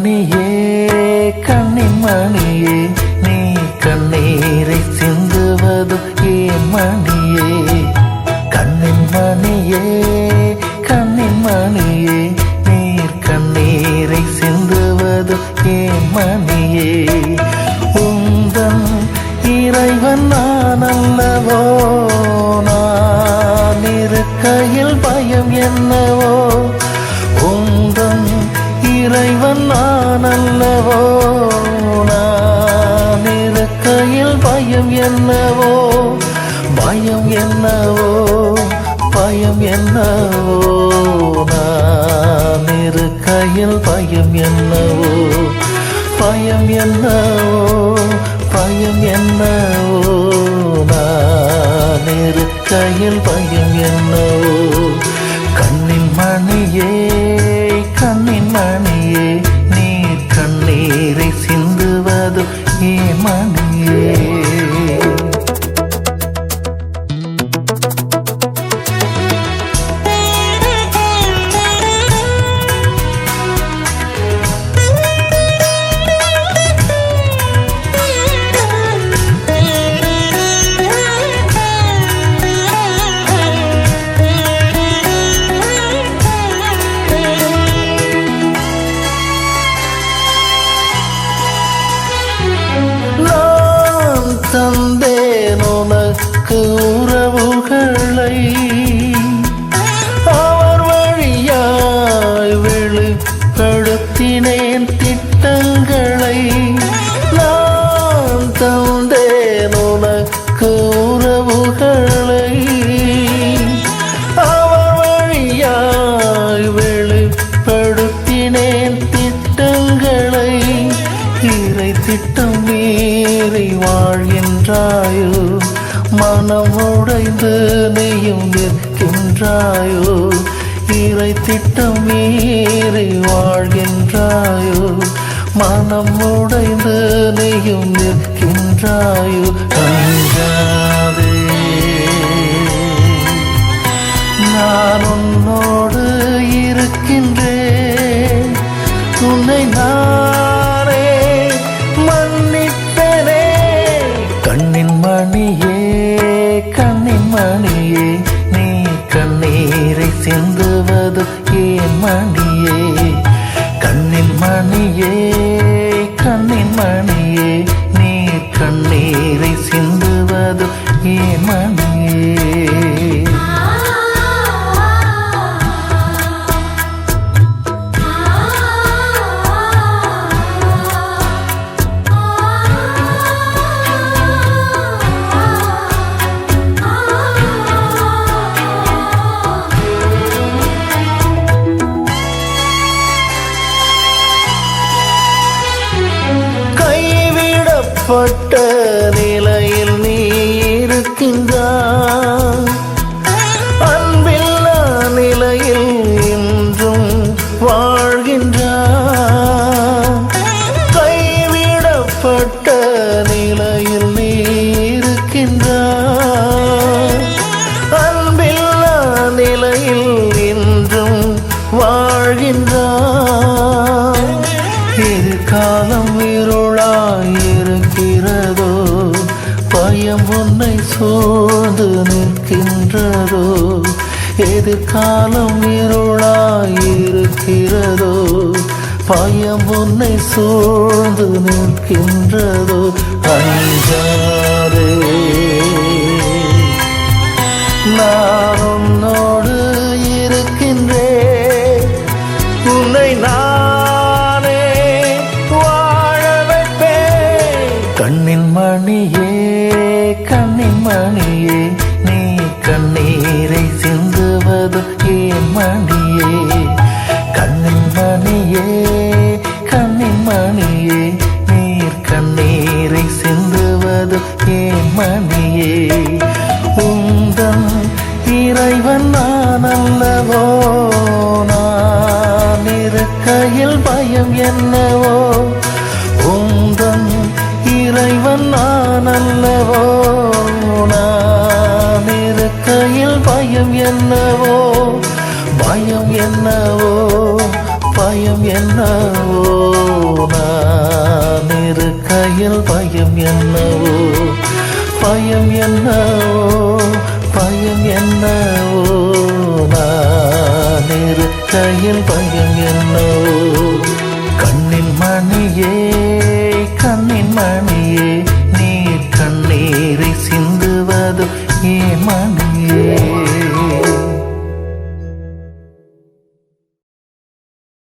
மணியே கண்ணின் மணியே நீ கண்ணீரை சிந்துவது ஏன் மணியே கண்ணின் மணியே கண்ணின் மணியே நீர் கண்ணீரை சிந்துவது ஏன் மணியே உந்தன் இறைவன் நான் அல்லவோ நான் இருக்கையில் பயம் என்னவோ உந்தன் இறைவன் நான் அல்லவோ நான் இருக்கையில் பயம் என்னவோ பயம் என்னவோ பயம் என்னவோ நான் இருக்கையில் பயம் என்னவோ பயம் என்னவோ பயம் என்னவோ நான் இருக்கையில் பயம் என்னவோ கண்ணின் மணியே கண்ணின் மணியே நீர் கண்ணீரை சிந்துவது ஏன் மணியே தந்தேன் உனக்கு உறவுகளை அவர் வழியாய் வெளிப்படுத்தினேன் திட்டங்களை நான் தந்தேன் உனக்கு உறவுகளை அவர் வழியாய் வெளிப்படுத்தினேன் திட்டங்களை இறை திட்டம் மீறி வாழ்கின்றாயோ மனம் உடைந்து நீயும் நிற்கின்றாயோ இறை திட்டம் மீறி வாழ்கின்றாயோ மனம் உடைந்து நீயும் நிற்கின்றாயோ அஞ்சாதே நான் உன்னோடு இருக்கின்றேன் உன்னை நானே மன்னிப்பேனே கண்ணின் மணியே கண்ணின் மணியே நீ கண்ணீரை சிந்துவது ஏன் மணியே கண்ணின் மணியே கண்ணின் மணியே நீ கண்ணீரை சிந்துவது ஏன் மணியே பட்ட நிலையில் நீ இருக்கின்றாய் அன்பில்லா நிலையில் இன்றும் வாழ்கின்றாய் கைவிடப்பட்ட நிலையில் நீ இருக்கின்றாய் அன்பில்லா நிலையில் இன்றும் வாழ்கின்றாய் எதிர்காலம் இருளாயிருக்கிறதோ பயம் உன்னை சூழ்ந்து நிற்கின்றதோ எதிர்காலம் இருளாயிருக்கிறதோ பயம் உன்னை சூழ்ந்து நிற்கின்றதோ அஞ்சாதே நான் உன்னோடு இருக்கின்றேன் உன்னை நானே வாழ வைப்பேன் கண்ணின் மணியே கண்ணின் மணியே நீ கண்ணீரை சிந்துவது ஏன் மணியே கண்ணின் மணியே கண்ணின் மணியே நீர் கண்ணீரை சிந்துவது ஏன் மணியே உந்தன் இறைவன் நான் அல்லவோ நான் இருக்கையில் பயம் என்னவோ உந்தன் இறைவன் நான் அல்லவோ நான் இருக்கையில் பயம் என்னவோ பயம் என்னவோ பயம் என்னவோ என்னவோ பயம் என்னவோ பயம் என்னவோ நான் இருக்கையில் பயம் என்னவோ கண்ணின் மணியே கண்ணின் மணியே நீ கண்ணீரை சிந்துவது ஏன் மணியே